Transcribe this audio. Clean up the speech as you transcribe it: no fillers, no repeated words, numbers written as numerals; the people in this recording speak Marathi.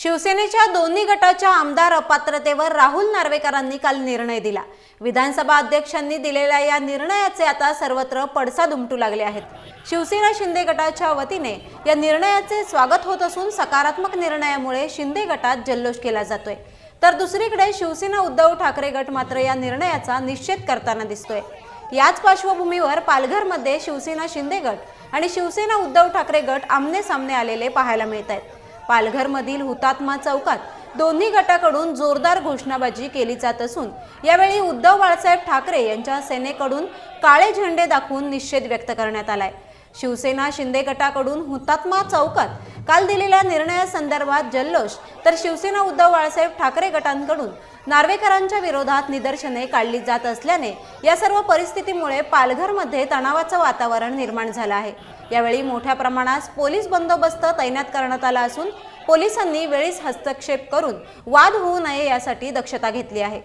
शिवसेनेच्या दोन्ही गटाच्या आमदार अपात्रतेवर राहुल नार्वेकरांनी काल निर्णय दिला। विधानसभा अध्यक्षांनी दिलेल्या या निर्णयाचे आता सर्वत्र पडसाद उमटू लागले आहेत। शिवसेना शिंदे गटाच्या वतीने या निर्णयाचे स्वागत होत असून सकारात्मक निर्णयामुळे शिंदे गटात जल्लोष केला जातोय, तर दुसरीकडे शिवसेना उद्धव ठाकरे गट मात्र या निर्णयाचा निषेध करताना दिसतोय। याच पार्श्वभूमीवर पालघरमध्ये शिवसेना शिंदे गट आणि शिवसेना उद्धव ठाकरे गट आमने सामने आलेले पाहायला मिळत आहेत। पालघरमधील हुतात्मा चौकात दोन्ही गटाकडून जोरदार घोषणाबाजी केली जात असून यावेळी उद्धव बाळासाहेब ठाकरे यांच्या सेनेकडून काळे झेंडे दाखवून निषेध व्यक्त करण्यात आलाय। शिवसेना शिंदे गटाकडून हुतात्मा चौकात काल दिलेल्या निर्णयासंदर्भात जल्लोष, तर शिवसेना उद्धव बाळासाहेब ठाकरे गटांकडून नार्वेकरांच्या विरोधात निदर्शने काढली जात असल्याने या सर्व परिस्थितीमुळे पालघरमध्ये तणावाचं वातावरण निर्माण झालं आहे। यावेळी मोठ्या प्रमाणात पोलीस बंदोबस्त तैनात करण्यात आला असून पोलिसांनी वेळीच हस्तक्षेप करून वाद होऊ नये यासाठी दक्षता घेतली आहे।